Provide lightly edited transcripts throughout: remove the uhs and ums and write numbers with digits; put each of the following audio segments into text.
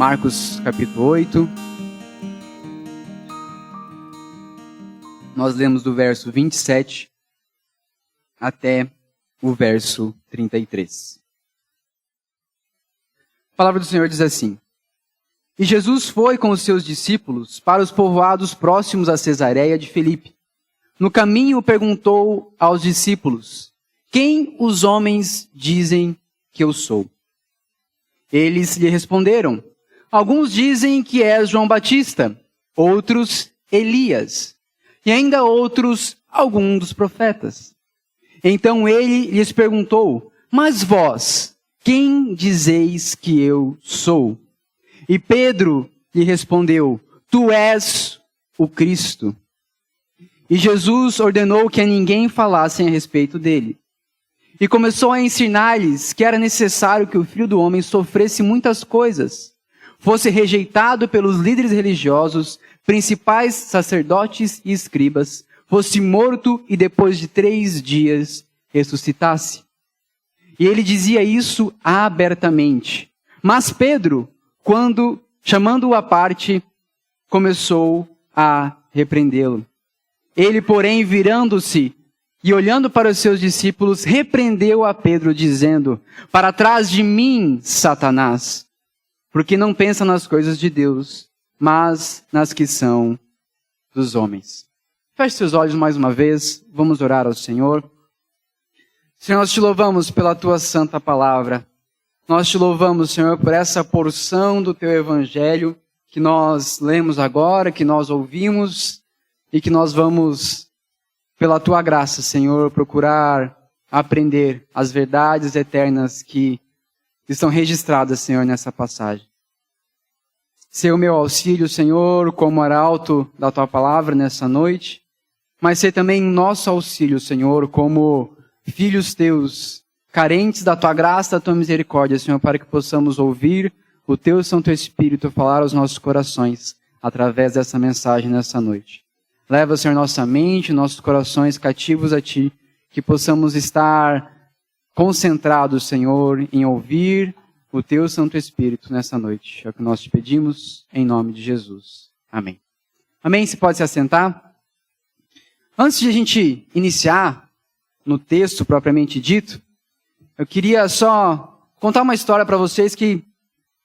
Marcos capítulo 8. Nós lemos do verso 27 até o verso 33. A palavra do Senhor diz assim: E Jesus foi com os seus discípulos para os povoados próximos a Cesareia de Filipe. No caminho perguntou aos discípulos: Quem os homens dizem que eu sou? Eles lhe responderam: Alguns dizem que és João Batista, outros Elias, e ainda outros algum dos profetas. Então ele lhes perguntou: Mas vós, quem dizeis que eu sou? E Pedro lhe respondeu: Tu és o Cristo. E Jesus ordenou que a ninguém falassem a respeito dele. E começou a ensinar-lhes que era necessário que o Filho do Homem sofresse muitas coisas, fosse rejeitado pelos líderes religiosos, principais sacerdotes e escribas, fosse morto e depois de 3 dias ressuscitasse. E ele dizia isso abertamente. Mas Pedro, quando, chamando-o à parte, começou a repreendê-lo. Ele, porém, virando-se e olhando para os seus discípulos, repreendeu a Pedro, dizendo: Para trás de mim, Satanás, porque não pensa nas coisas de Deus, mas nas que são dos homens. Feche seus olhos mais uma vez, vamos orar ao Senhor. Senhor, nós te louvamos pela tua santa palavra. Nós te louvamos, Senhor, por essa porção do teu evangelho que nós lemos agora, que nós ouvimos e que nós vamos, pela tua graça, Senhor, procurar aprender as verdades eternas que estão registradas, Senhor, nessa passagem. Ser o meu auxílio, Senhor, como arauto da tua palavra nessa noite, mas ser também nosso auxílio, Senhor, como filhos teus, carentes da tua graça, da tua misericórdia, Senhor, para que possamos ouvir o teu Santo Espírito falar aos nossos corações através dessa mensagem nessa noite. Leva, Senhor, nossa mente, nossos corações cativos a ti, que possamos estar concentrados, Senhor, em ouvir o teu Santo Espírito nessa noite. É o que nós te pedimos, em nome de Jesus. Amém. Amém? Você pode se assentar? Antes de a gente iniciar no texto propriamente dito, eu queria só contar uma história para vocês que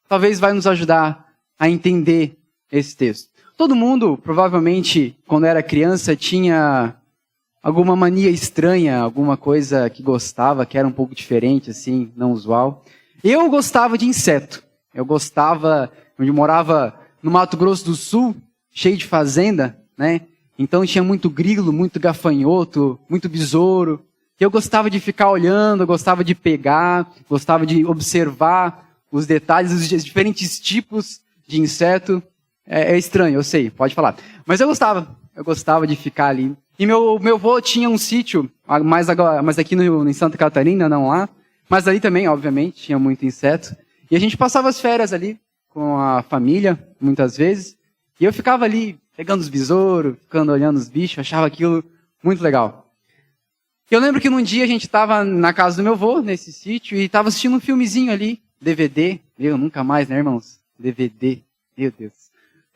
talvez vai nos ajudar a entender esse texto. Todo mundo, provavelmente, quando era criança, tinha alguma mania estranha, alguma coisa que gostava, que era um pouco diferente, assim, não usual. Eu gostava de inseto. Eu morava no Mato Grosso do Sul, cheio de fazenda, né? Então tinha muito grilo, muito gafanhoto, muito besouro. Eu gostava de ficar olhando, eu gostava de pegar, gostava de observar os detalhes, os diferentes tipos de inseto. É estranho, eu sei, pode falar. Mas eu gostava de ficar ali. E meu avô tinha um sítio, mas aqui em Santa Catarina, não lá. Mas ali também, obviamente, tinha muito inseto. E a gente passava as férias ali com a família, muitas vezes. E eu ficava ali pegando os besouros, ficando olhando os bichos, achava aquilo muito legal. Eu lembro que num dia a gente estava na casa do meu avô, nesse sítio, e estava assistindo um filmezinho ali, DVD. Eu nunca mais, né, irmãos? DVD, meu Deus.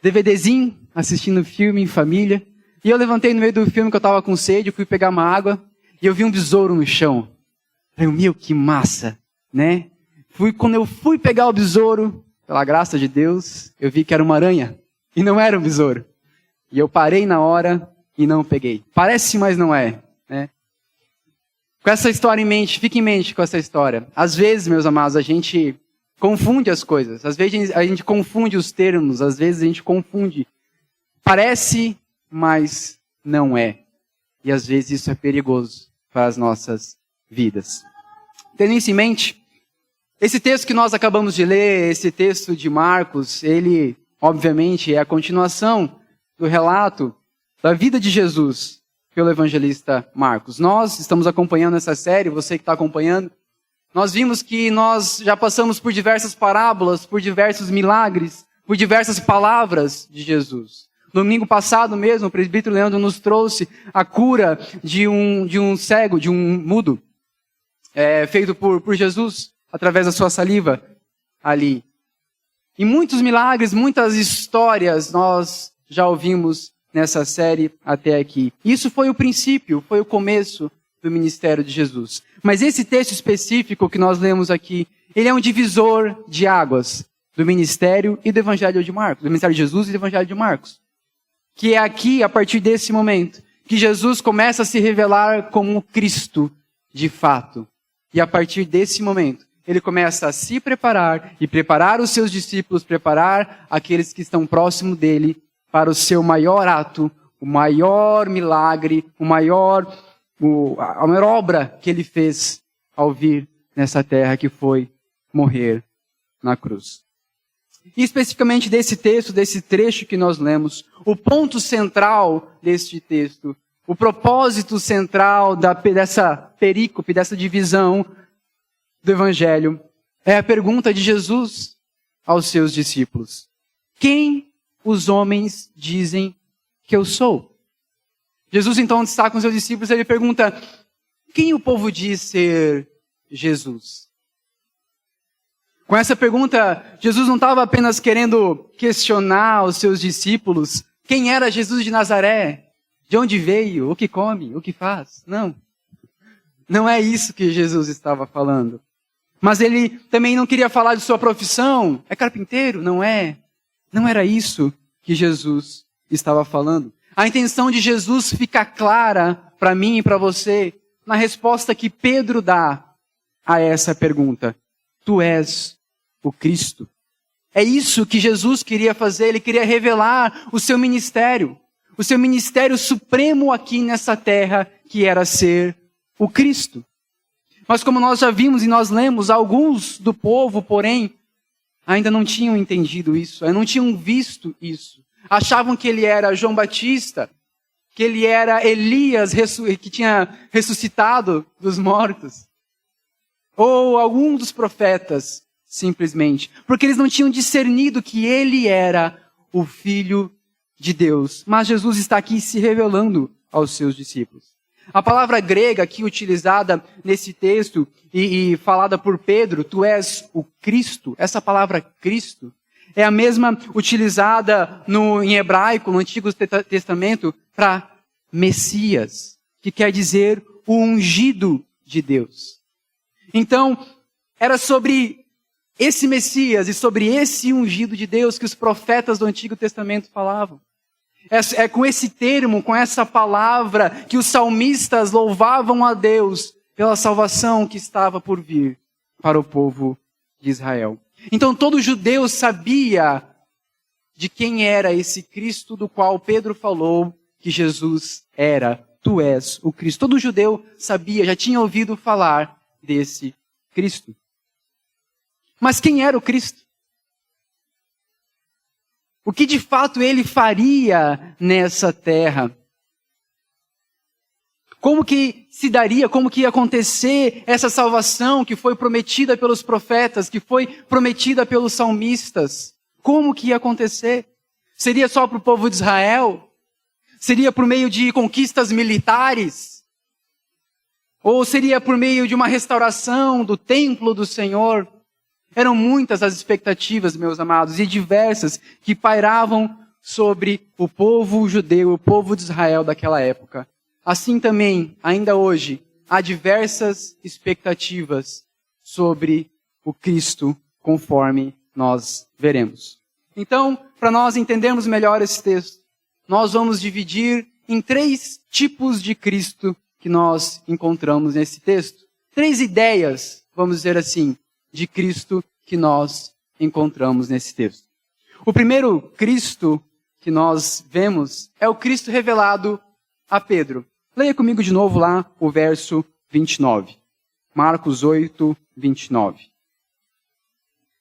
DVDzinho, assistindo filme em família. E eu levantei no meio do filme que eu estava com sede, fui pegar uma água, e eu vi um besouro no chão. Falei, meu, que massa, né? Quando eu fui pegar o besouro, pela graça de Deus, eu vi que era uma aranha, e não era um besouro. E eu parei na hora e não peguei. Parece, mas não é, né? Com essa história em mente, fique em mente com essa história. Às vezes, meus amados, a gente confunde as coisas. Às vezes a gente confunde os termos, às vezes a gente confunde. Parece, mas não é. E às vezes isso é perigoso para as nossas vidas. Tendo isso em mente, esse texto que nós acabamos de ler, esse texto de Marcos, ele, obviamente, é a continuação do relato da vida de Jesus pelo evangelista Marcos. Nós estamos acompanhando essa série, você que está acompanhando, nós vimos que nós já passamos por diversas parábolas, por diversos milagres, por diversas palavras de Jesus. Domingo passado mesmo, o presbítero Leandro nos trouxe a cura de um cego, de um mudo, feito por Jesus, através da sua saliva ali. E muitos milagres, muitas histórias nós já ouvimos nessa série até aqui. Isso foi o princípio, foi o começo do ministério de Jesus. Mas esse texto específico que nós lemos aqui, ele é um divisor de águas do ministério e do evangelho de Marcos, do ministério de Jesus e do evangelho de Marcos. Que é aqui, a partir desse momento, que Jesus começa a se revelar como Cristo de fato. E a partir desse momento, ele começa a se preparar e preparar os seus discípulos, preparar aqueles que estão próximo dele para o seu maior ato, o maior milagre, a maior obra que ele fez ao vir nessa terra, que foi morrer na cruz. E especificamente desse texto, desse trecho que nós lemos, o ponto central deste texto, o propósito central dessa perícope, dessa divisão do Evangelho, é a pergunta de Jesus aos seus discípulos. Quem os homens dizem que eu sou? Jesus então está com seus discípulos e ele pergunta, quem o povo diz ser Jesus? Com essa pergunta, Jesus não estava apenas querendo questionar os seus discípulos quem era Jesus de Nazaré, de onde veio, o que come, o que faz. Não. Não é isso que Jesus estava falando. Mas ele também não queria falar de sua profissão. É carpinteiro? Não é. Não era isso que Jesus estava falando. A intenção de Jesus fica clara para mim e para você na resposta que Pedro dá a essa pergunta. Tu és o Cristo. É isso que Jesus queria fazer. Ele queria revelar o seu ministério supremo aqui nessa terra, que era ser o Cristo. Mas como nós já vimos e nós lemos, alguns do povo, porém, ainda não tinham entendido isso, ainda não tinham visto isso. Achavam que ele era João Batista, que ele era Elias, que tinha ressuscitado dos mortos. Ou algum dos profetas, simplesmente. Porque eles não tinham discernido que ele era o Filho de Deus. Mas Jesus está aqui se revelando aos seus discípulos. A palavra grega aqui utilizada nesse texto e falada por Pedro, tu és o Cristo, essa palavra Cristo, é a mesma utilizada em hebraico, no Antigo Testamento, para Messias, que quer dizer o ungido de Deus. Então, era sobre esse Messias e sobre esse ungido de Deus que os profetas do Antigo Testamento falavam. É com esse termo, com essa palavra, que os salmistas louvavam a Deus pela salvação que estava por vir para o povo de Israel. Então todo judeu sabia de quem era esse Cristo do qual Pedro falou que Jesus era. Tu és o Cristo. Todo judeu sabia, já tinha ouvido falar desse Cristo. Mas quem era o Cristo? O que de fato ele faria nessa terra? Como que se daria, como que ia acontecer essa salvação que foi prometida pelos profetas, que foi prometida pelos salmistas? Como que ia acontecer? Seria só para o povo de Israel? Seria por meio de conquistas militares? Ou seria por meio de uma restauração do templo do Senhor? Eram muitas as expectativas, meus amados, e diversas que pairavam sobre o povo judeu, o povo de Israel daquela época. Assim também, ainda hoje, há diversas expectativas sobre o Cristo, conforme nós veremos. Então, para nós entendermos melhor esse texto, nós vamos dividir em 3 tipos de Cristo que nós encontramos nesse texto. 3 ideias, vamos dizer assim, de Cristo que nós encontramos nesse texto. O primeiro Cristo que nós vemos é o Cristo revelado a Pedro. Leia comigo de novo lá o verso 29. Marcos 8, 29.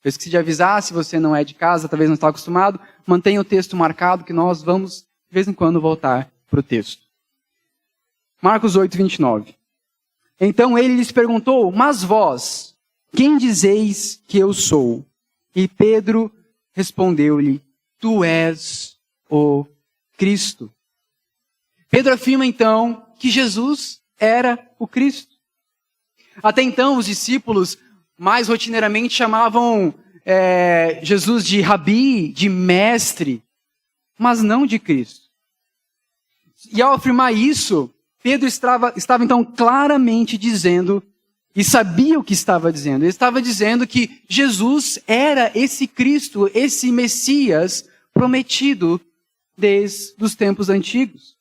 Eu esqueci de avisar, se você não é de casa, talvez não está acostumado, mantenha o texto marcado que nós vamos, de vez em quando, voltar para o texto. Marcos 8, 29. Então ele lhes perguntou, mas vós, quem dizeis que eu sou? E Pedro respondeu-lhe, tu és o Cristo. Pedro afirma então que Jesus era o Cristo. Até então os discípulos mais rotineiramente chamavam Jesus de rabi, de mestre, mas não de Cristo. E ao afirmar isso, Pedro estava então claramente dizendo, e sabia o que estava dizendo. Ele estava dizendo que Jesus era esse Cristo, esse Messias prometido desde os tempos antigos.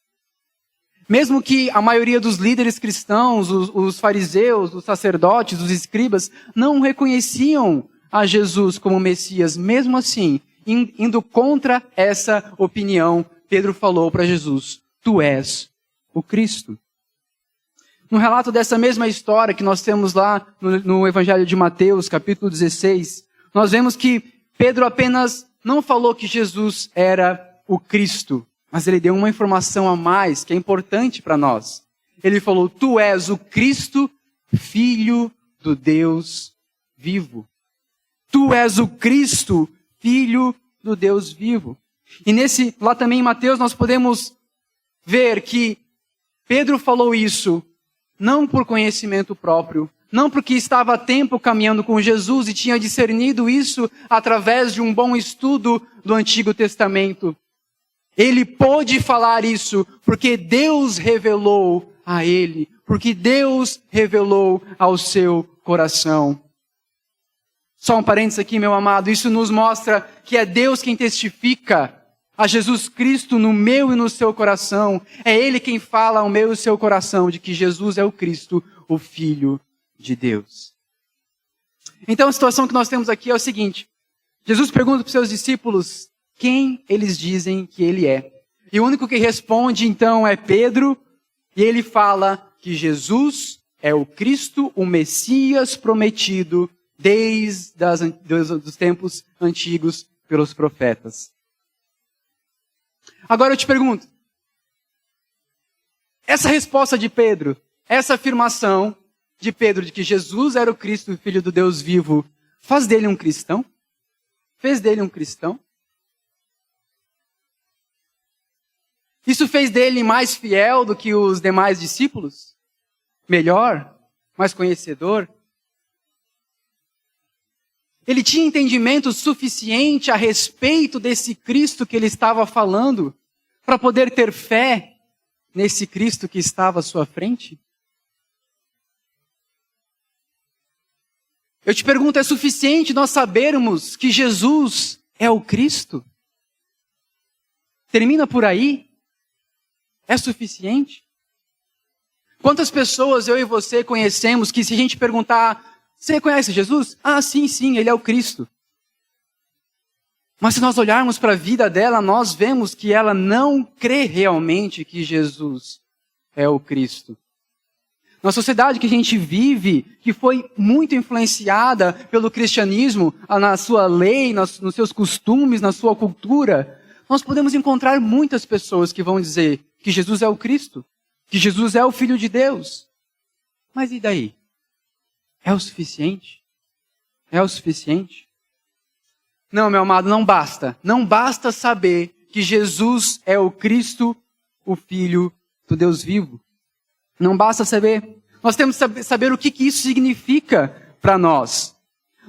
Mesmo que a maioria dos líderes cristãos, os fariseus, os sacerdotes, os escribas, não reconheciam a Jesus como Messias, mesmo assim, indo contra essa opinião, Pedro falou para Jesus: tu és o Cristo. No relato dessa mesma história que nós temos lá no Evangelho de Mateus, capítulo 16, nós vemos que Pedro apenas não falou que Jesus era o Cristo, mas ele deu uma informação a mais que é importante para nós. Ele falou: tu és o Cristo, Filho do Deus vivo. Tu és o Cristo, Filho do Deus vivo. E lá também em Mateus nós podemos ver que Pedro falou isso não por conhecimento próprio, não porque estava há tempo caminhando com Jesus e tinha discernido isso através de um bom estudo do Antigo Testamento. Ele pôde falar isso porque Deus revelou a ele, porque Deus revelou ao seu coração. Só um parênteses aqui, meu amado, isso nos mostra que é Deus quem testifica a Jesus Cristo no meu e no seu coração. É Ele quem fala ao meu e ao seu coração de que Jesus é o Cristo, o Filho de Deus. Então a situação que nós temos aqui é o seguinte: Jesus pergunta para os seus discípulos quem eles dizem que Ele é. E o único que responde então é Pedro, e ele fala que Jesus é o Cristo, o Messias prometido desde os tempos antigos pelos profetas. Agora eu te pergunto, essa resposta de Pedro, essa afirmação de Pedro de que Jesus era o Cristo, o Filho do Deus vivo, faz dele um cristão? Fez dele um cristão? Isso fez dele mais fiel do que os demais discípulos? Melhor? Mais conhecedor? Ele tinha entendimento suficiente a respeito desse Cristo que ele estava falando para poder ter fé nesse Cristo que estava à sua frente? Eu te pergunto, é suficiente nós sabermos que Jesus é o Cristo? Termina por aí? É suficiente? Quantas pessoas eu e você conhecemos que se a gente perguntar: você conhece Jesus? Ah, sim, Ele é o Cristo. Mas se nós olharmos para a vida dela, nós vemos que ela não crê realmente que Jesus é o Cristo. Na sociedade que a gente vive, que foi muito influenciada pelo cristianismo, na sua lei, nos seus costumes, na sua cultura, nós podemos encontrar muitas pessoas que vão dizer que Jesus é o Cristo, que Jesus é o Filho de Deus. Mas e daí? É o suficiente? É o suficiente? Não, meu amado, não basta. Não basta saber que Jesus é o Cristo, o Filho do Deus vivo. Não basta saber. Nós temos que saber o que isso significa para nós.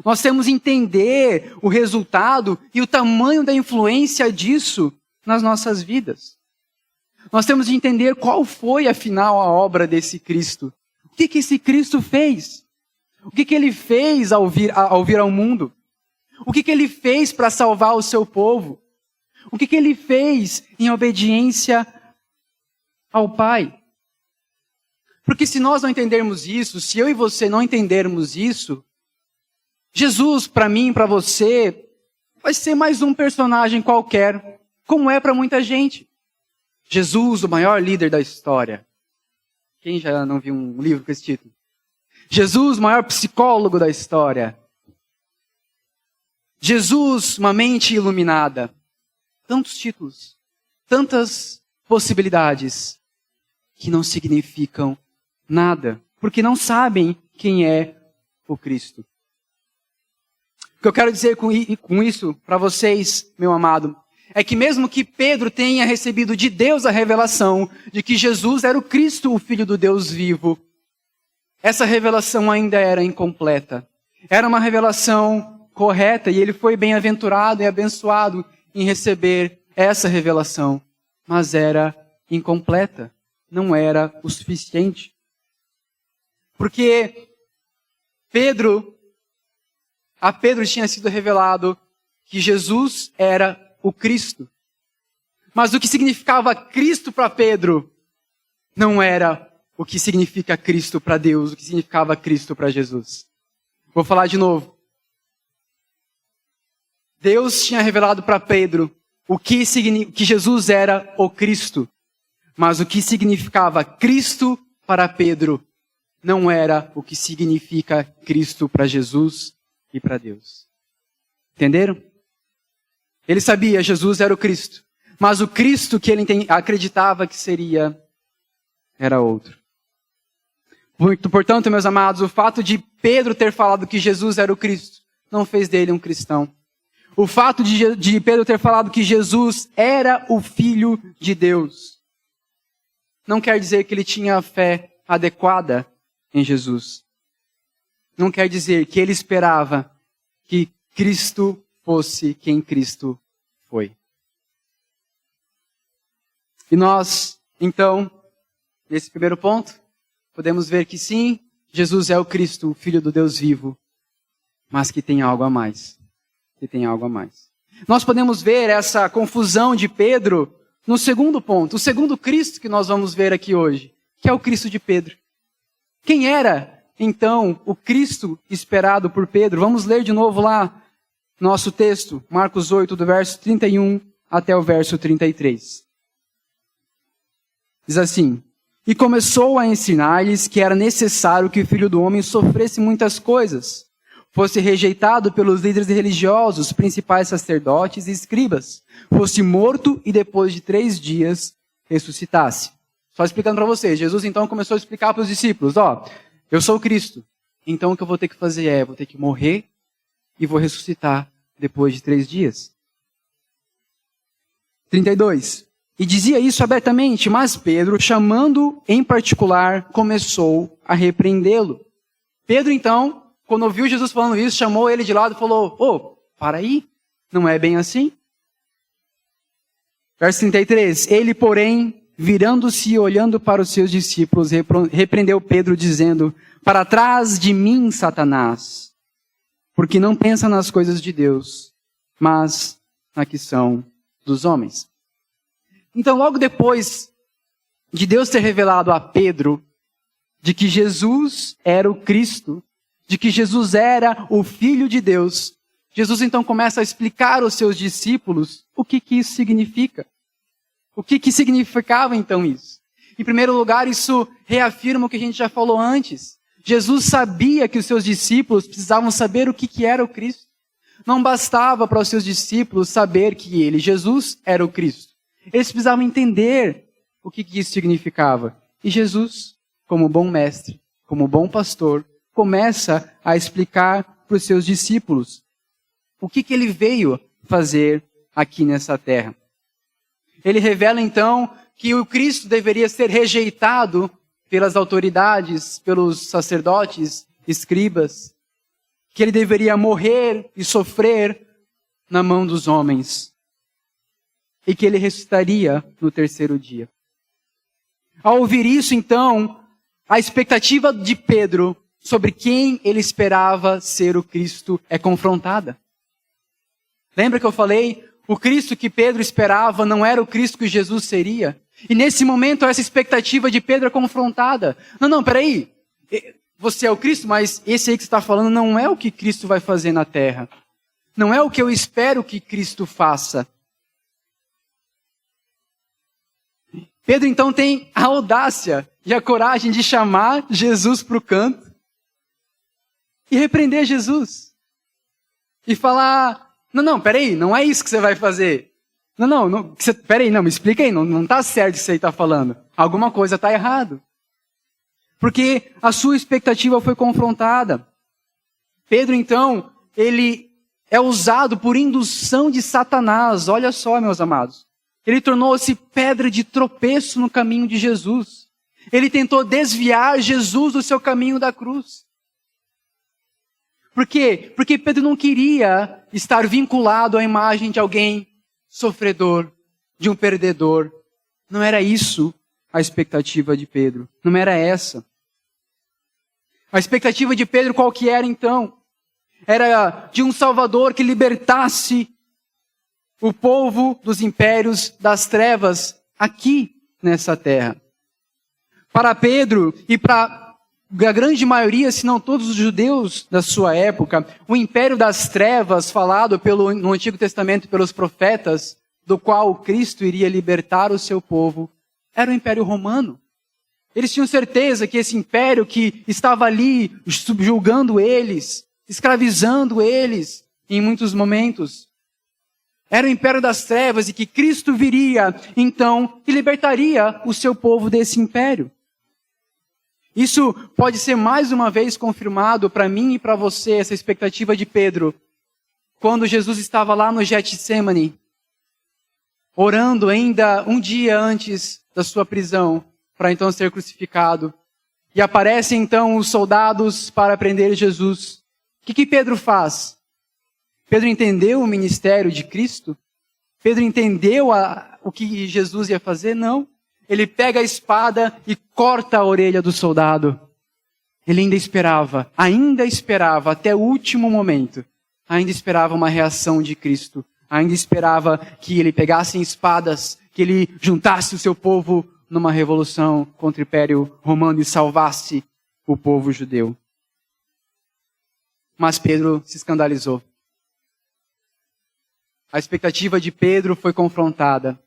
Nós temos que entender o resultado e o tamanho da influência disso nas nossas vidas. Nós temos de entender qual foi, afinal, a obra desse Cristo. O que esse Cristo fez? O que Ele fez ao vir ao mundo? O que Ele fez para salvar o seu povo? O que Ele fez em obediência ao Pai? Porque se nós não entendermos isso, se eu e você não entendermos isso, Jesus, para mim, para você, vai ser mais um personagem qualquer, como é para muita gente. Jesus, o maior líder da história. Quem já não viu um livro com esse título? Jesus, o maior psicólogo da história. Jesus, uma mente iluminada. Tantos títulos, tantas possibilidades que não significam nada, porque não sabem quem é o Cristo. O que eu quero dizer com isso para vocês, meu amado, é que mesmo que Pedro tenha recebido de Deus a revelação de que Jesus era o Cristo, o Filho do Deus vivo, essa revelação ainda era incompleta. Era uma revelação correta e ele foi bem-aventurado e abençoado em receber essa revelação, mas era incompleta, não era o suficiente. Porque a Pedro tinha sido revelado que Jesus era o Cristo. Mas o que significava Cristo para Pedro não era o que significa Cristo para Deus, o que significava Cristo para Jesus. Vou falar de novo. Deus tinha revelado para Pedro que Jesus era o Cristo. Mas o que significava Cristo para Pedro não era o que significa Cristo para Jesus e para Deus. Entenderam? Ele sabia, Jesus era o Cristo. Mas o Cristo que ele acreditava que seria, era outro. Portanto, meus amados, o fato de Pedro ter falado que Jesus era o Cristo não fez dele um cristão. O fato de Pedro ter falado que Jesus era o Filho de Deus não quer dizer que ele tinha a fé adequada em Jesus. Não quer dizer que ele esperava que Cristo fosse quem Cristo foi. E nós, então, nesse primeiro ponto, podemos ver que sim, Jesus é o Cristo, o Filho do Deus vivo, mas que tem algo a mais. Nós podemos ver essa confusão de Pedro no segundo ponto, o segundo Cristo que nós vamos ver aqui hoje, que é o Cristo de Pedro. Quem era, então, o Cristo esperado por Pedro? Vamos ler de novo lá nosso texto, Marcos 8, do verso 31 até o verso 33. Diz assim: E começou a ensinar-lhes que era necessário que o Filho do Homem sofresse muitas coisas, fosse rejeitado pelos líderes religiosos, principais sacerdotes e escribas, fosse morto e depois de 3 dias ressuscitasse. Só explicando para vocês, Jesus então começou a explicar para os discípulos, eu sou o Cristo, então o que eu vou ter que fazer vou ter que morrer e vou ressuscitar depois de 3 dias. 32. E dizia isso abertamente, mas Pedro, chamando em particular, começou a repreendê-lo. Pedro então, quando ouviu Jesus falando isso, chamou ele de lado e falou, para aí, não é bem assim? Verso 33, ele, porém, virando-se e olhando para os seus discípulos, repreendeu Pedro, dizendo, para trás de mim, Satanás, porque não pensa nas coisas de Deus, mas na que são dos homens. Então, logo depois de Deus ter revelado a Pedro de que Jesus era o Cristo, de que Jesus era o Filho de Deus, Jesus então começa a explicar aos seus discípulos o que isso significa. O que significava então isso? Em primeiro lugar, isso reafirma o que a gente já falou antes. Jesus sabia que os seus discípulos precisavam saber o que era o Cristo. Não bastava para os seus discípulos saber que ele, Jesus, era o Cristo. Eles precisavam entender o que isso significava. E Jesus, como bom mestre, como bom pastor, começa a explicar para os seus discípulos o que ele veio fazer aqui nessa terra. Ele revela então que o Cristo deveria ser rejeitado pelas autoridades, pelos sacerdotes, escribas, que ele deveria morrer e sofrer na mão dos homens, e que ele ressuscitaria no 3º dia. Ao ouvir isso, então, a expectativa de Pedro sobre quem ele esperava ser o Cristo é confrontada. Lembra que eu falei? O Cristo que Pedro esperava não era o Cristo que Jesus seria. E nesse momento essa expectativa de Pedro é confrontada. Não, peraí. Você é o Cristo, mas esse aí que você está falando não é o que Cristo vai fazer na terra. Não é o que eu espero que Cristo faça. Pedro então tem a audácia e a coragem de chamar Jesus para o canto e repreender Jesus. E falar, não, peraí, não é isso que você vai fazer. Peraí, me explica aí, não está certo o que você está falando. Alguma coisa está errado. Porque a sua expectativa foi confrontada. Pedro então, ele é usado por indução de Satanás. Olha só, meus amados. Ele tornou-se pedra de tropeço no caminho de Jesus. Ele tentou desviar Jesus do seu caminho da cruz. Por quê? Porque Pedro não queria estar vinculado à imagem de alguém sofredor, de um perdedor. Não era isso a expectativa de Pedro. Não era essa. A expectativa de Pedro qual que era então? Era de um Salvador que libertasse o povo dos impérios das trevas aqui nessa terra. Para Pedro e para a grande maioria, se não todos os judeus da sua época, o império das trevas falado no Antigo Testamento pelos profetas, do qual Cristo iria libertar o seu povo, era o Império Romano. Eles tinham certeza que esse império que estava ali subjugando eles, escravizando eles em muitos momentos, era o império das trevas e que Cristo viria, então, e libertaria o seu povo desse império. Isso pode ser mais uma vez confirmado para mim e para você, essa expectativa de Pedro, quando Jesus estava lá no Getsemane, orando ainda um dia antes da sua prisão, para então ser crucificado. E aparecem então os soldados para prender Jesus. O que Pedro faz? Pedro entendeu o ministério de Cristo? Pedro entendeu o que Jesus ia fazer? Não. Ele pega a espada e corta a orelha do soldado. Ele ainda esperava até o último momento. Ainda esperava uma reação de Cristo. Ainda esperava que ele pegasse espadas, que ele juntasse o seu povo numa revolução contra o Império Romano e salvasse o povo judeu. Mas Pedro se escandalizou. A expectativa de Pedro foi confrontada.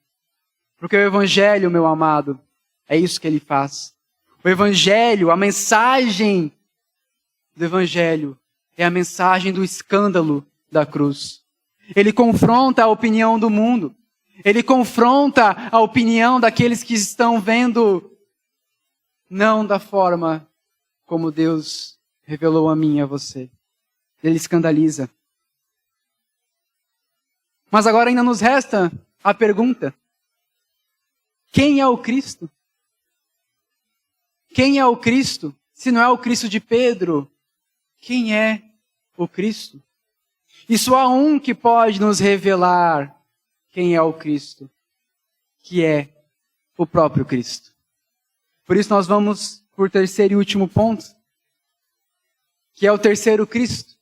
Porque o Evangelho, meu amado, é isso que ele faz. O Evangelho, a mensagem do Evangelho, é a mensagem do escândalo da cruz. Ele confronta a opinião do mundo. Ele confronta a opinião daqueles que estão vendo não da forma como Deus revelou a mim e a você. Ele escandaliza. Mas agora ainda nos resta a pergunta: quem é o Cristo? Quem é o Cristo? Se não é o Cristo de Pedro, quem é o Cristo? E só há um que pode nos revelar quem é o Cristo, que é o próprio Cristo. Por isso nós vamos por terceiro e último ponto, que é o terceiro Cristo.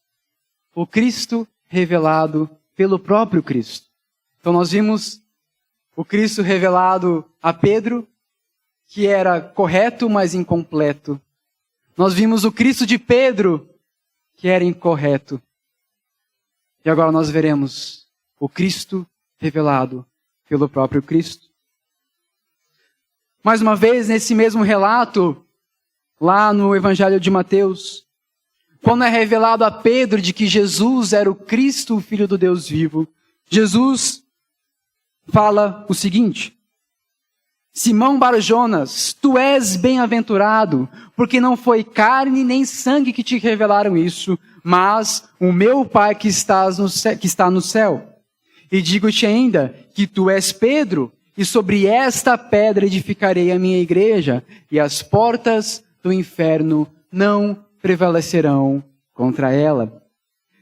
O Cristo revelado pelo próprio Cristo. Então nós vimos o Cristo revelado a Pedro, que era correto, mas incompleto. Nós vimos o Cristo de Pedro, que era incorreto. E agora nós veremos o Cristo revelado pelo próprio Cristo. Mais uma vez, nesse mesmo relato, lá no Evangelho de Mateus, quando é revelado a Pedro de que Jesus era o Cristo, o Filho do Deus vivo, Jesus fala o seguinte: Simão Bar-Jonas, tu és bem-aventurado, porque não foi carne nem sangue que te revelaram isso, mas o meu Pai que está no céu. E digo-te ainda que tu és Pedro, e sobre esta pedra edificarei a minha igreja, e as portas do inferno não prevalecerão contra ela.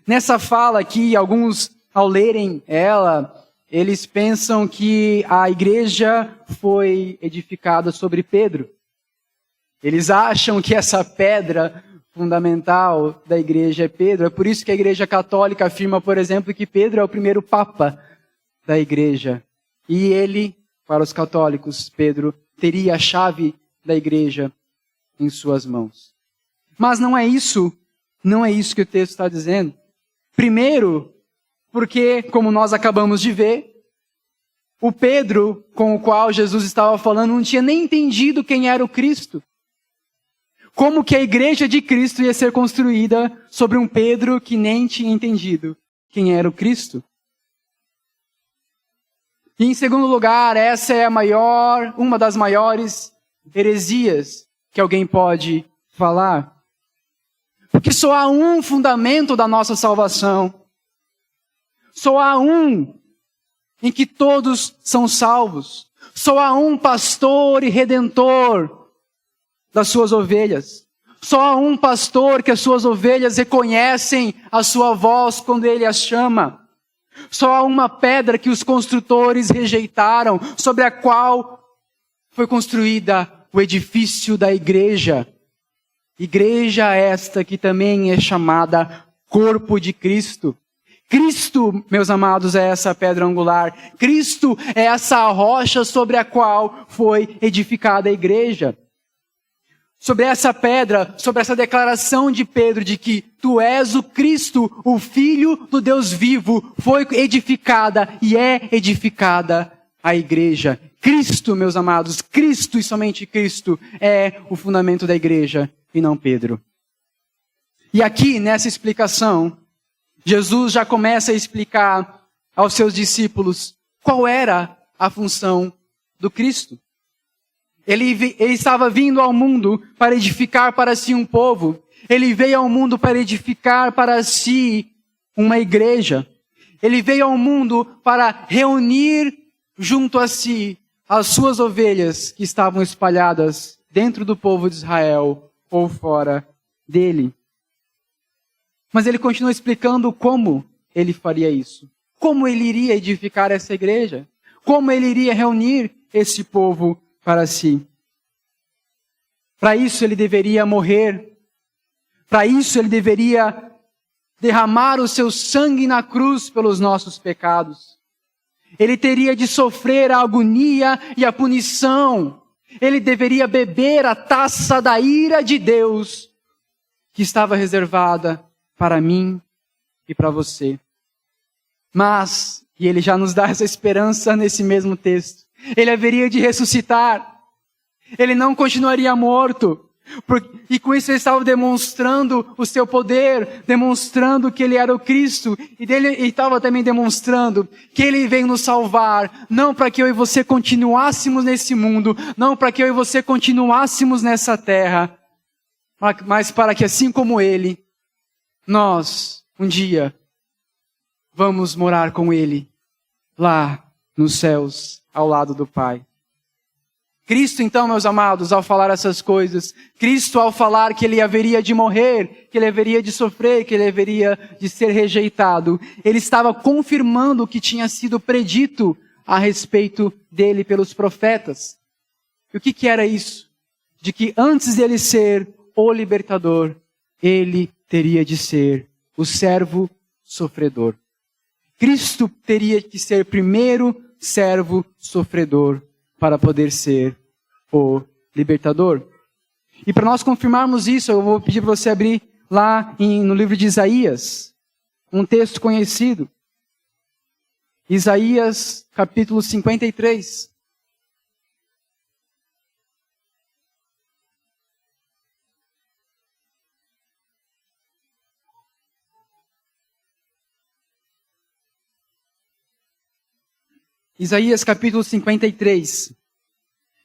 Nessa fala aqui, alguns, ao lerem ela, eles pensam que a igreja foi edificada sobre Pedro. Eles acham que essa pedra fundamental da igreja é Pedro. É por isso que a igreja católica afirma, por exemplo, que Pedro é o primeiro papa da igreja. E ele, para os católicos, Pedro, teria a chave da igreja em suas mãos. Mas não é isso que o texto está dizendo. Primeiro, porque, como nós acabamos de ver, o Pedro com o qual Jesus estava falando não tinha nem entendido quem era o Cristo. Como que a igreja de Cristo ia ser construída sobre um Pedro que nem tinha entendido quem era o Cristo? E em segundo lugar, essa é uma das maiores heresias que alguém pode falar. Porque só há um fundamento da nossa salvação. Só há um em que todos são salvos. Só há um pastor e redentor das suas ovelhas. Só há um pastor que as suas ovelhas reconhecem a sua voz quando ele as chama. Só há uma pedra que os construtores rejeitaram, sobre a qual foi construída o edifício da igreja. Igreja esta que também é chamada corpo de Cristo. Cristo, meus amados, é essa pedra angular. Cristo é essa rocha sobre a qual foi edificada a igreja. Sobre essa pedra, sobre essa declaração de Pedro de que tu és o Cristo, o Filho do Deus vivo, foi edificada e é edificada a igreja. Cristo, meus amados, Cristo e somente Cristo é o fundamento da igreja e não Pedro. E aqui, nessa explicação, Jesus já começa a explicar aos seus discípulos qual era a função do Cristo. Ele estava vindo ao mundo para edificar para si um povo. Ele veio ao mundo para edificar para si uma igreja. Ele veio ao mundo para reunir junto a si as suas ovelhas que estavam espalhadas dentro do povo de Israel ou fora dele. Mas ele continua explicando como ele faria isso. Como ele iria edificar essa igreja. Como ele iria reunir esse povo para si. Para isso ele deveria morrer. Para isso ele deveria derramar o seu sangue na cruz pelos nossos pecados. Ele teria de sofrer a agonia e a punição. Ele deveria beber a taça da ira de Deus que estava reservada para mim e para você. Mas, e ele já nos dá essa esperança nesse mesmo texto, ele haveria de ressuscitar. Ele não continuaria morto. E com isso ele estava demonstrando o seu poder, demonstrando que ele era o Cristo. E ele estava também demonstrando que ele veio nos salvar, não para que eu e você continuássemos nesse mundo, não para que eu e você continuássemos nessa terra, mas para que assim como ele, nós, um dia, vamos morar com ele, lá nos céus, ao lado do Pai. Cristo, então, meus amados, ao falar essas coisas, Cristo, ao falar que ele haveria de morrer, que ele haveria de sofrer, que ele haveria de ser rejeitado, ele estava confirmando o que tinha sido predito a respeito dele pelos profetas. E o que era isso? De que antes dele ser o libertador, ele teria de ser o servo sofredor. Cristo teria que ser primeiro servo sofredor para poder ser o libertador. E para nós confirmarmos isso, eu vou pedir para você abrir lá no livro de Isaías, um texto conhecido. Isaías, capítulo 53. Isaías capítulo 53.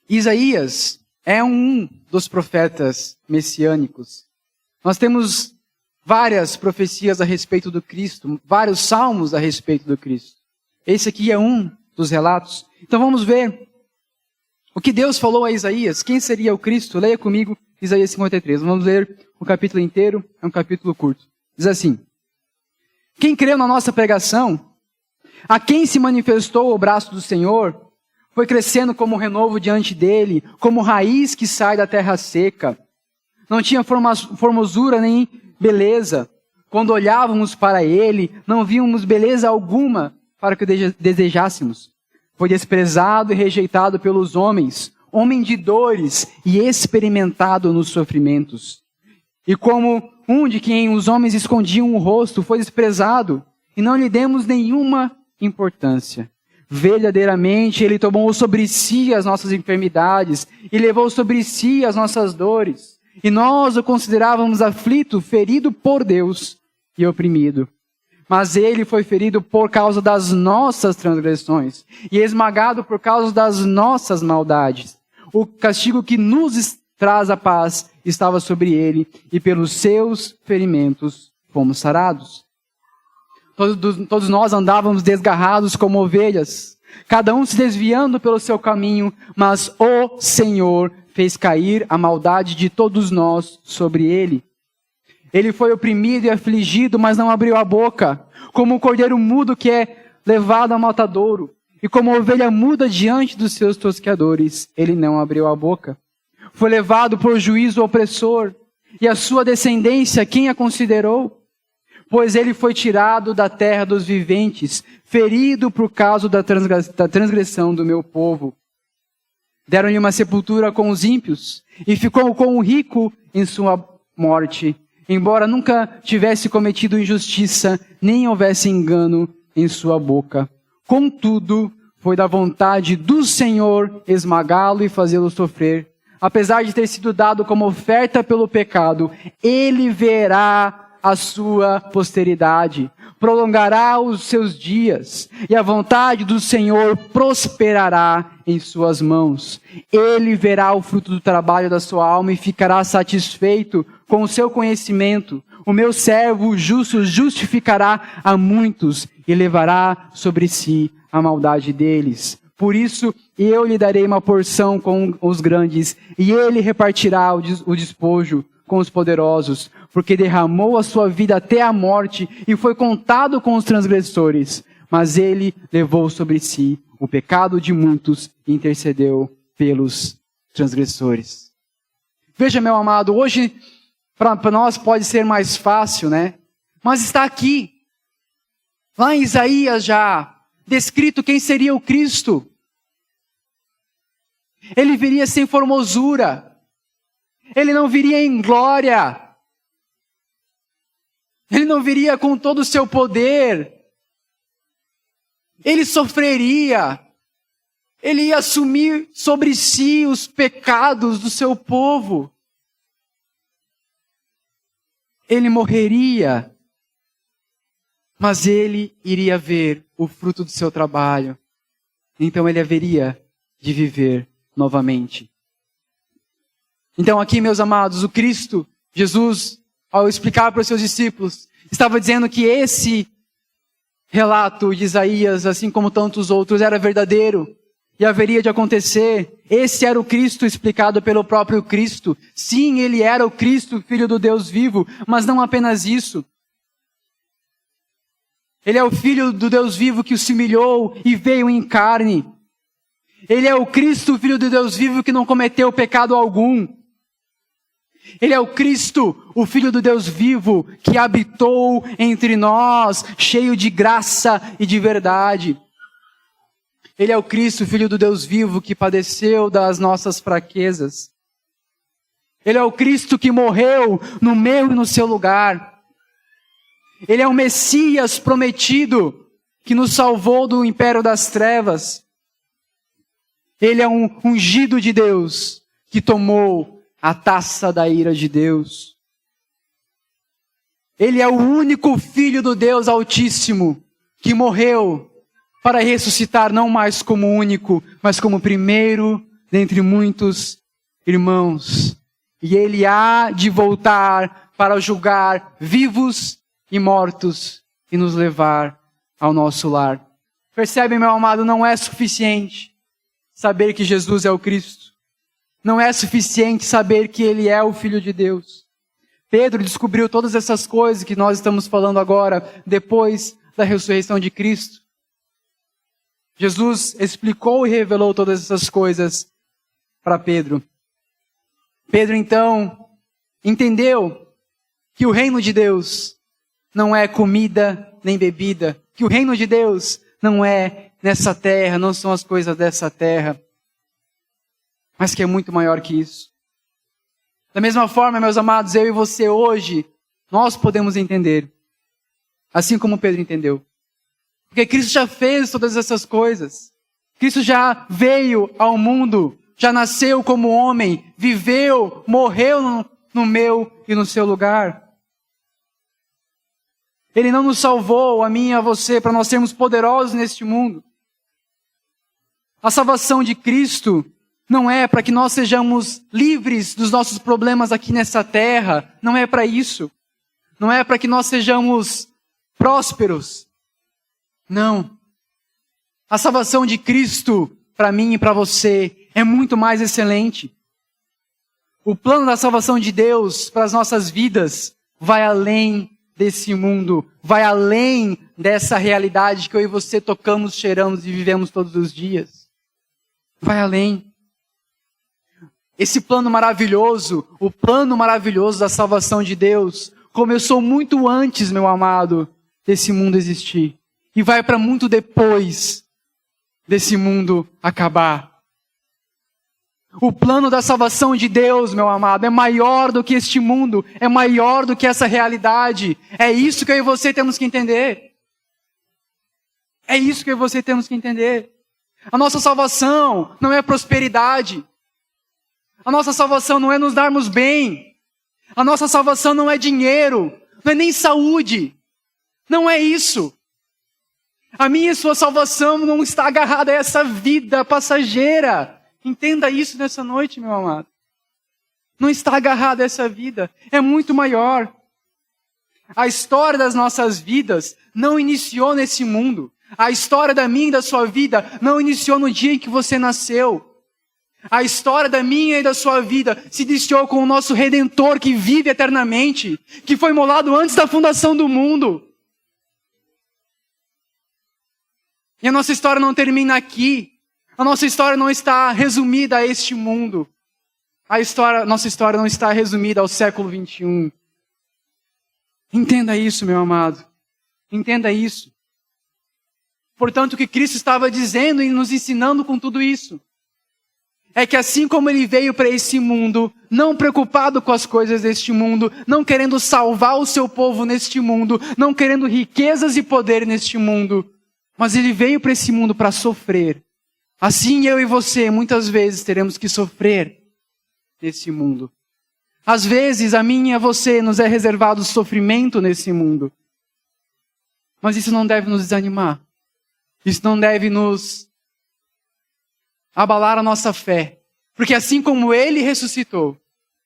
Isaías é um dos profetas messiânicos. Nós temos várias profecias a respeito do Cristo, vários salmos a respeito do Cristo. Esse aqui é um dos relatos. Então vamos ver o que Deus falou a Isaías. Quem seria o Cristo? Leia comigo Isaías 53. Vamos ler o capítulo inteiro, é um capítulo curto. Diz assim: quem creu na nossa pregação, a quem se manifestou o braço do Senhor, foi crescendo como renovo diante dele, como raiz que sai da terra seca. Não tinha formosura nem beleza. Quando olhávamos para ele, não víamos beleza alguma para que o desejássemos. Foi desprezado e rejeitado pelos homens, homem de dores e experimentado nos sofrimentos. E como um de quem os homens escondiam o rosto, foi desprezado, e não lhe demos nenhuma importância. Verdadeiramente ele tomou sobre si as nossas enfermidades e levou sobre si as nossas dores. E nós o considerávamos aflito, ferido por Deus e oprimido. Mas ele foi ferido por causa das nossas transgressões e esmagado por causa das nossas maldades. O castigo que nos traz a paz estava sobre ele, e pelos seus ferimentos fomos sarados. Todos nós andávamos desgarrados como ovelhas, cada um se desviando pelo seu caminho, mas o Senhor fez cair a maldade de todos nós sobre ele. Ele foi oprimido e afligido, mas não abriu a boca, como o cordeiro mudo que é levado ao matadouro, e como a ovelha muda diante dos seus tosqueadores, ele não abriu a boca. Foi levado por juízo opressor, e a sua descendência, quem a considerou? Pois ele foi tirado da terra dos viventes, ferido por causa da transgressão do meu povo. Deram-lhe uma sepultura com os ímpios, e ficou com o rico em sua morte, embora nunca tivesse cometido injustiça, nem houvesse engano em sua boca. Contudo, foi da vontade do Senhor esmagá-lo e fazê-lo sofrer. Apesar de ter sido dado como oferta pelo pecado, ele verá a sua posteridade, prolongará os seus dias, e a vontade do Senhor prosperará em suas mãos. Ele verá o fruto do trabalho da sua alma e ficará satisfeito com o seu conhecimento. O meu servo justo justificará a muitos e levará sobre si a maldade deles. Por isso, eu lhe darei uma porção com os grandes, e ele repartirá o despojo com os poderosos, porque derramou a sua vida até a morte e foi contado com os transgressores. Mas ele levou sobre si o pecado de muitos e intercedeu pelos transgressores. Veja, meu amado, hoje para nós pode ser mais fácil, né? Mas está aqui, lá em Isaías já, descrito quem seria o Cristo. Ele viria sem formosura. Ele não viria em glória. Ele não viria com todo o seu poder. Ele sofreria. Ele ia assumir sobre si os pecados do seu povo. Ele morreria. Mas ele iria ver o fruto do seu trabalho. Então ele haveria de viver novamente. Então aqui, meus amados, o Cristo, Jesus, ao explicar para os seus discípulos, estava dizendo que esse relato de Isaías, assim como tantos outros, era verdadeiro e haveria de acontecer. Esse era o Cristo explicado pelo próprio Cristo. Sim, ele era o Cristo, Filho do Deus vivo, mas não apenas isso. Ele é o Filho do Deus vivo que se humilhou e veio em carne. Ele é o Cristo, Filho do Deus vivo, que não cometeu pecado algum. Ele é o Cristo, o Filho do Deus vivo, que habitou entre nós, cheio de graça e de verdade. Ele é o Cristo, Filho do Deus vivo, que padeceu das nossas fraquezas. Ele é o Cristo que morreu no meu e no seu lugar. Ele é o Messias prometido, que nos salvou do império das trevas. Ele é um ungido de Deus, que tomou a taça da ira de Deus. Ele é o único Filho do Deus Altíssimo, que morreu para ressuscitar não mais como único, mas como primeiro dentre muitos irmãos. E ele há de voltar para julgar vivos e mortos e nos levar ao nosso lar. Percebe, meu amado, não é suficiente saber que Jesus é o Cristo. Não é suficiente saber que ele é o Filho de Deus. Pedro descobriu todas essas coisas que nós estamos falando agora, depois da ressurreição de Cristo. Jesus explicou e revelou todas essas coisas para Pedro. Pedro, então, entendeu que o reino de Deus não é comida nem bebida, que o reino de Deus não é nessa terra, não são as coisas dessa terra, mas que é muito maior que isso. Da mesma forma, meus amados, eu e você hoje, nós podemos entender, assim como Pedro entendeu. Porque Cristo já fez todas essas coisas. Cristo já veio ao mundo, já nasceu como homem, viveu, morreu no meu e no seu lugar. Ele não nos salvou, a mim e a você, para nós sermos poderosos neste mundo. A salvação de Cristo não é para que nós sejamos livres dos nossos problemas aqui nessa terra. Não é para isso. Não é para que nós sejamos prósperos. Não. A salvação de Cristo, para mim e para você, é muito mais excelente. O plano da salvação de Deus para as nossas vidas vai além desse mundo, vai além dessa realidade que eu e você tocamos, cheiramos e vivemos todos os dias. Vai além. Esse plano maravilhoso, o plano maravilhoso da salvação de Deus, começou muito antes, meu amado, desse mundo existir. E vai para muito depois desse mundo acabar. O plano da salvação de Deus, meu amado, é maior do que este mundo, é maior do que essa realidade. É isso que eu e você temos que entender. É isso que eu e você temos que entender. A nossa salvação não é prosperidade. A nossa salvação não é nos darmos bem. A nossa salvação não é dinheiro, não é nem saúde. Não é isso. A minha e sua salvação não está agarrada a essa vida passageira. Entenda isso nessa noite, meu amado. Não está agarrado a essa vida. É muito maior. A história das nossas vidas não iniciou nesse mundo. A história da minha e da sua vida não iniciou no dia em que você nasceu. A história da minha e da sua vida se iniciou com o nosso Redentor que vive eternamente, que foi imolado antes da fundação do mundo. E a nossa história não termina aqui. A nossa história não está resumida a este mundo. Nossa história não está resumida ao século 21. Entenda isso, meu amado. Entenda isso. Portanto, o que Cristo estava dizendo e nos ensinando com tudo isso é que assim como Ele veio para esse mundo, não preocupado com as coisas deste mundo, não querendo salvar o seu povo neste mundo, não querendo riquezas e poder neste mundo, mas Ele veio para esse mundo para sofrer. Assim eu e você, muitas vezes, teremos que sofrer nesse mundo. Às vezes, a mim e a você nos é reservado sofrimento nesse mundo. Mas isso não deve nos desanimar. Isso não deve nos abalar a nossa fé. Porque assim como Ele ressuscitou,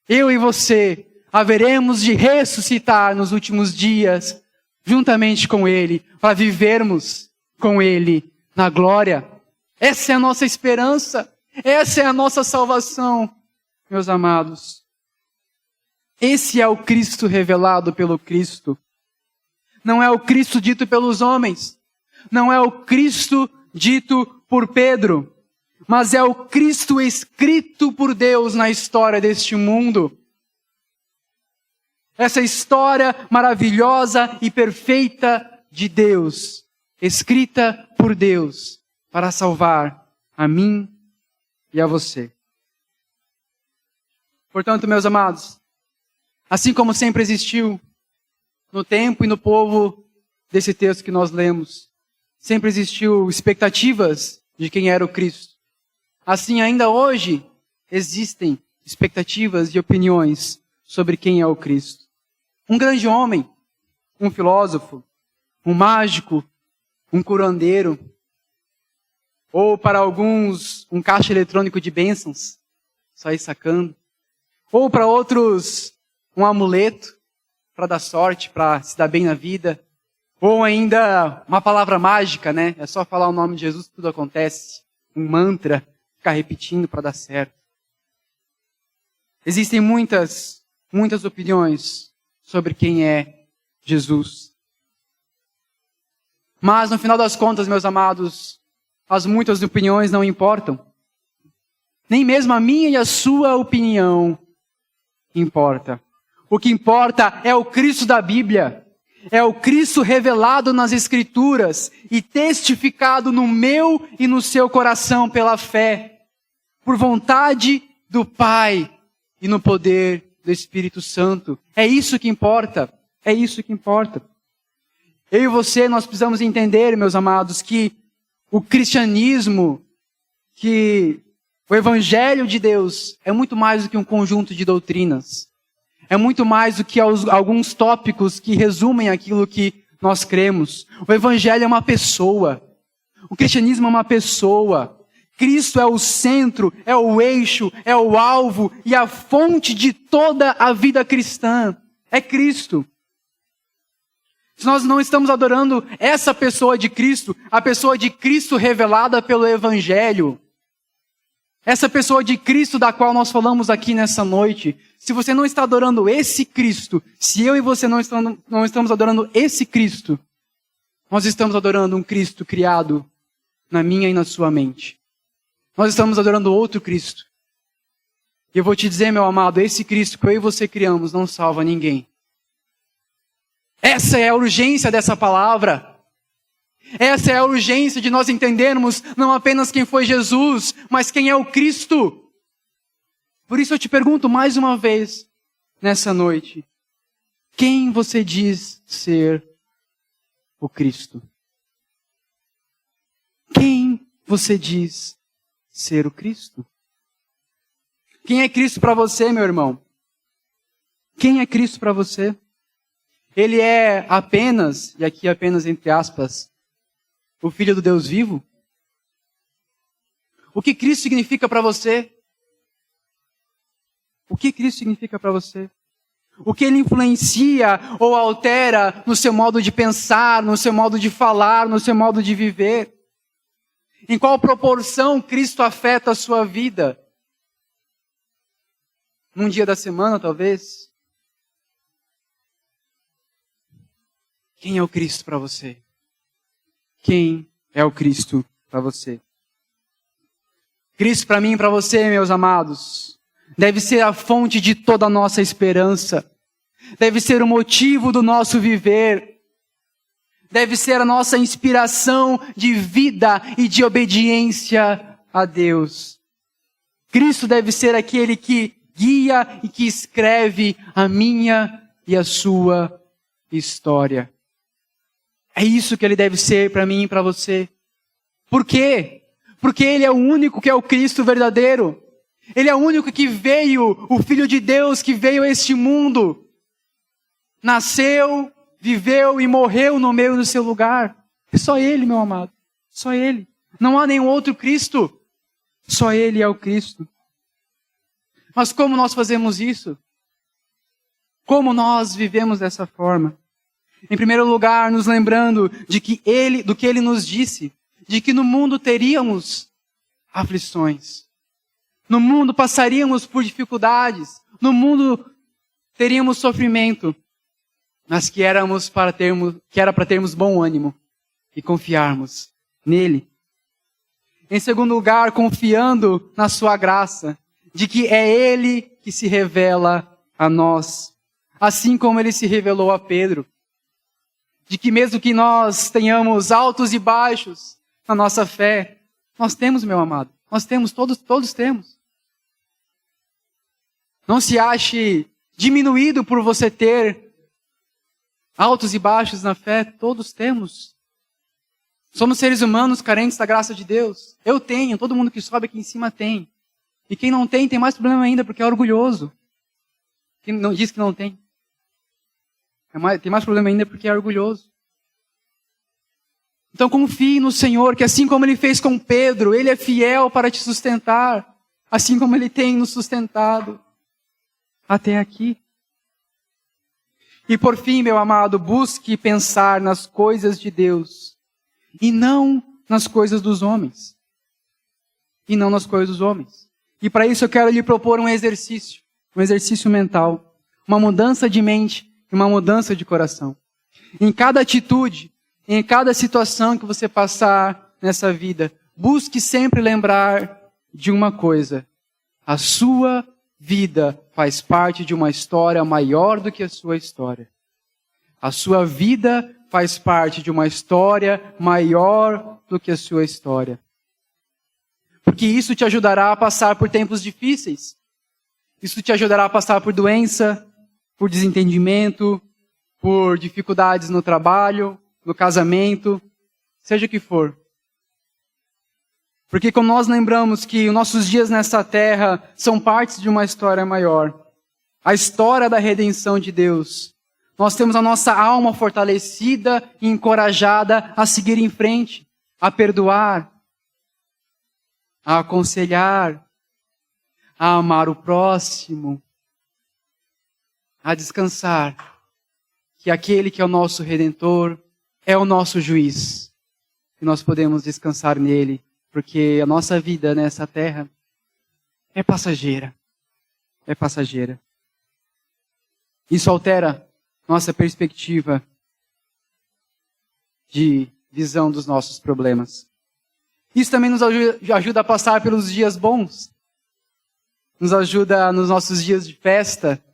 eu e você haveremos de ressuscitar nos últimos dias, juntamente com Ele, para vivermos com Ele na glória. Essa é a nossa esperança. Essa é a nossa salvação, meus amados. Esse é o Cristo revelado pelo Cristo. Não é o Cristo dito pelos homens. Não é o Cristo dito por Pedro. Mas é o Cristo escrito por Deus na história deste mundo. Essa história maravilhosa e perfeita de Deus, escrita por Deus, para salvar a mim e a você. Portanto, meus amados, assim como sempre existiu no tempo e no povo desse texto que nós lemos, sempre existiu expectativas de quem era o Cristo. Assim, ainda hoje, existem expectativas e opiniões sobre quem é o Cristo. Um grande homem, um filósofo, um mágico, um curandeiro, ou para alguns, um caixa eletrônico de bênçãos, só ir sacando. Ou para outros, um amuleto para dar sorte, para se dar bem na vida. Ou ainda uma palavra mágica, né? É só falar o nome de Jesus que tudo acontece. Um mantra, ficar repetindo para dar certo. Existem muitas opiniões sobre quem é Jesus. Mas no final das contas, meus amados, as muitas opiniões não importam. Nem mesmo a minha e a sua opinião importa. O que importa é o Cristo da Bíblia. É o Cristo revelado nas Escrituras e testificado no meu e no seu coração pela fé, por vontade do Pai e no poder do Espírito Santo. É isso que importa. É isso que importa. Eu e você, nós precisamos entender, meus amados, que o cristianismo, que o Evangelho de Deus é muito mais do que um conjunto de doutrinas. É muito mais do que alguns tópicos que resumem aquilo que nós cremos. O Evangelho é uma pessoa. O cristianismo é uma pessoa. Cristo é o centro, é o eixo, é o alvo e a fonte de toda a vida cristã. É Cristo. se nós não estamos adorando essa pessoa de Cristo, a pessoa de Cristo revelada pelo Evangelho, essa pessoa de Cristo da qual nós falamos aqui nessa noite, se você não está adorando esse Cristo, se eu e você não estamos adorando esse Cristo, nós estamos adorando um Cristo criado na minha e na sua mente. Nós estamos adorando outro Cristo. E eu vou te dizer, meu amado, esse Cristo que eu e você criamos não salva ninguém. Essa é a urgência dessa palavra. Essa é a urgência de nós entendermos não apenas quem foi Jesus, mas quem é o Cristo. Por isso eu te pergunto mais uma vez, nessa noite, quem você diz ser o Cristo? Quem você diz ser o Cristo? Quem é Cristo para você, meu irmão? Quem é Cristo para você? Ele é apenas, e aqui apenas entre aspas, o Filho do Deus vivo? O que Cristo significa para você? O que Cristo significa para você? O que Ele influencia ou altera no seu modo de pensar, no seu modo de falar, no seu modo de viver? Em qual proporção Cristo afeta a sua vida? Num dia da semana, talvez? Quem é o Cristo para você? Quem é o Cristo para você? Cristo para mim e para você, meus amados, deve ser a fonte de toda a nossa esperança. Deve ser o motivo do nosso viver. Deve ser a nossa inspiração de vida e de obediência a Deus. Cristo deve ser aquele que guia e que escreve a minha e a sua história. É isso que Ele deve ser para mim e para você. Por quê? Porque Ele é o único que é o Cristo verdadeiro. Ele é o único que veio, o Filho de Deus que veio a este mundo. Nasceu, viveu e morreu no meu e no seu lugar. É só Ele, meu amado. Só Ele. Não há nenhum outro Cristo. Só Ele é o Cristo. Mas como nós fazemos isso? Como nós vivemos dessa forma? Em primeiro lugar, nos lembrando do que Ele nos disse, de que no mundo teríamos aflições. No mundo passaríamos por dificuldades. No mundo teríamos sofrimento. Mas que era para termos bom ânimo e confiarmos nele. Em segundo lugar, confiando na sua graça, de que é Ele que se revela a nós, assim como Ele se revelou a Pedro. De que mesmo que nós tenhamos altos e baixos na nossa fé, nós temos, meu amado, nós temos, todos temos. Não se ache diminuído por você ter altos e baixos na fé, todos temos. Somos seres humanos carentes da graça de Deus. Eu tenho, todo mundo que sobe aqui em cima tem. E quem não tem mais problema ainda, porque é orgulhoso. Quem não diz que não tem. Tem mais problema ainda porque é orgulhoso. Então confie no Senhor, que assim como Ele fez com Pedro, Ele é fiel para te sustentar, assim como Ele tem nos sustentado até aqui. E por fim, meu amado, busque pensar nas coisas de Deus e não nas coisas dos homens. E não nas coisas dos homens. E para isso eu quero lhe propor um exercício mental, uma mudança de mente e uma mudança de coração. Em cada atitude, em cada situação que você passar nessa vida, busque sempre lembrar de uma coisa. A sua vida faz parte de uma história maior do que a sua história. A sua vida faz parte de uma história maior do que a sua história. Porque isso te ajudará a passar por tempos difíceis. Isso te ajudará a passar por doença, por desentendimento, por dificuldades no trabalho, no casamento, seja o que for. Porque quando nós lembramos que os nossos dias nessa terra são partes de uma história maior, a história da redenção de Deus, nós temos a nossa alma fortalecida e encorajada a seguir em frente, a perdoar, a aconselhar, a amar o próximo, a descansar, que aquele que é o nosso Redentor é o nosso juiz. E nós podemos descansar nele, porque a nossa vida nessa terra é passageira. É passageira. Isso altera nossa perspectiva de visão dos nossos problemas. Isso também nos ajuda a passar pelos dias bons. Nos ajuda nos nossos dias de festa.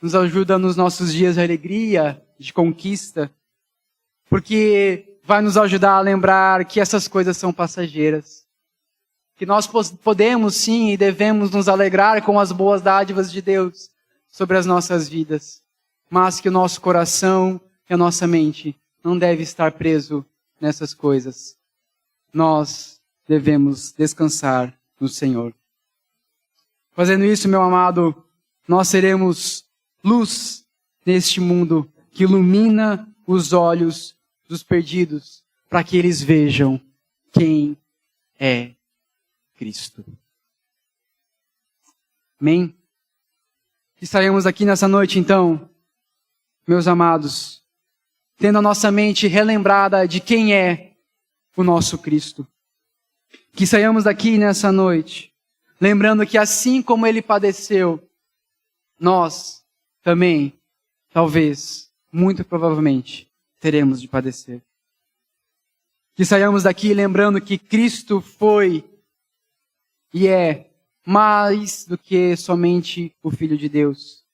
Nos ajuda nos nossos dias de alegria, de conquista. Porque vai nos ajudar a lembrar que essas coisas são passageiras. Que nós podemos sim e devemos nos alegrar com as boas dádivas de Deus sobre as nossas vidas. Mas que o nosso coração e a nossa mente não deve estar preso nessas coisas. Nós devemos descansar no Senhor. Fazendo isso, meu amado, nós seremos luz neste mundo que ilumina os olhos dos perdidos para que eles vejam quem é Cristo. Amém? Estaremos aqui nessa noite, então, meus amados, tendo a nossa mente relembrada de quem é o nosso Cristo. Que saiamos daqui nessa noite, lembrando que assim como Ele padeceu, nós também, talvez, muito provavelmente, teremos de padecer. Que saiamos daqui lembrando que Cristo foi e é mais do que somente o Filho de Deus.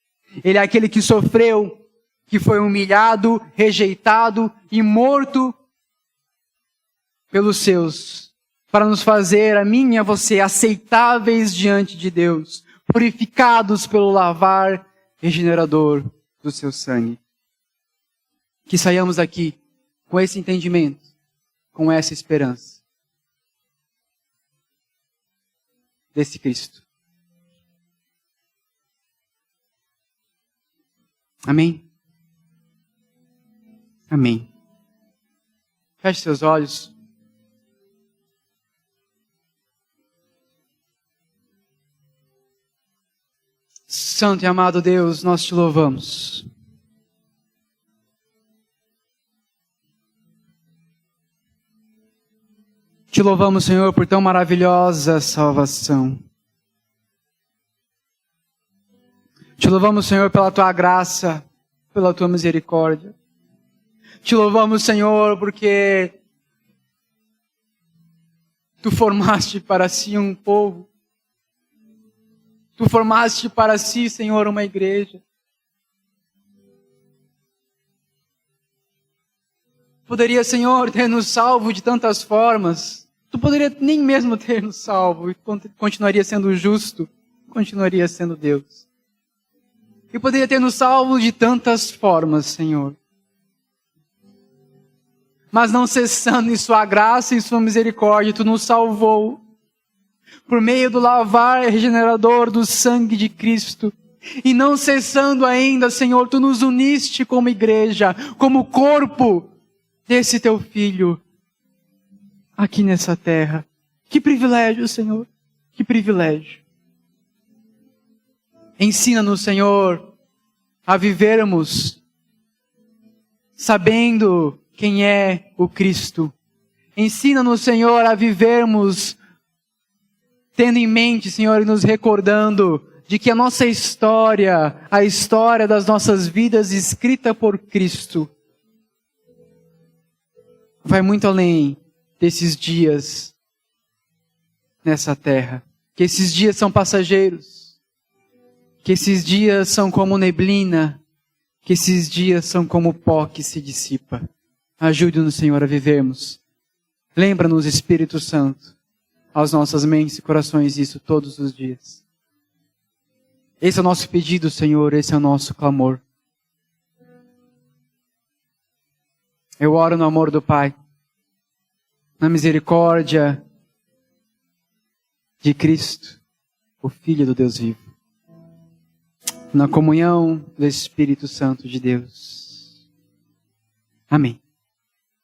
Ele é aquele que sofreu, que foi humilhado, rejeitado e morto pelos seus, para nos fazer, a mim e a você, aceitáveis diante de Deus, purificados pelo lavar regenerador do seu sangue. Que saiamos daqui com esse entendimento, com essa esperança desse Cristo. Amém? Amém. Feche seus olhos. Santo e amado Deus, nós te louvamos. Te louvamos, Senhor, por tão maravilhosa salvação. Te louvamos, Senhor, pela tua graça, pela tua misericórdia. Te louvamos, Senhor, porque tu formaste para si um povo. Tu formaste para si, Senhor, uma igreja. Poderia, Senhor, ter nos salvo de tantas formas. Tu poderia nem mesmo ter nos salvo e continuaria sendo justo, continuaria sendo Deus. E poderia ter nos salvo de tantas formas, Senhor. Mas não cessando em sua graça e sua misericórdia, tu nos salvou. Por meio do lavar regenerador do sangue de Cristo. E não cessando ainda, Senhor, tu nos uniste como igreja, como corpo desse teu Filho, aqui nessa terra. Que privilégio, Senhor, que privilégio. Ensina-nos, Senhor, a vivermos sabendo quem é o Cristo. Ensina-nos, Senhor, a vivermos tendo em mente, Senhor, e nos recordando de que a nossa história, a história das nossas vidas escrita por Cristo, vai muito além desses dias nessa terra. Que esses dias são passageiros. Que esses dias são como neblina. Que esses dias são como pó que se dissipa. Ajude-nos, Senhor, a vivermos. Lembra-nos, Espírito Santo, aos nossas mentes e corações isso todos os dias. Esse é o nosso pedido, Senhor, esse é o nosso clamor. Eu oro no amor do Pai, na misericórdia de Cristo, o Filho do Deus vivo, na comunhão do Espírito Santo de Deus. Amém.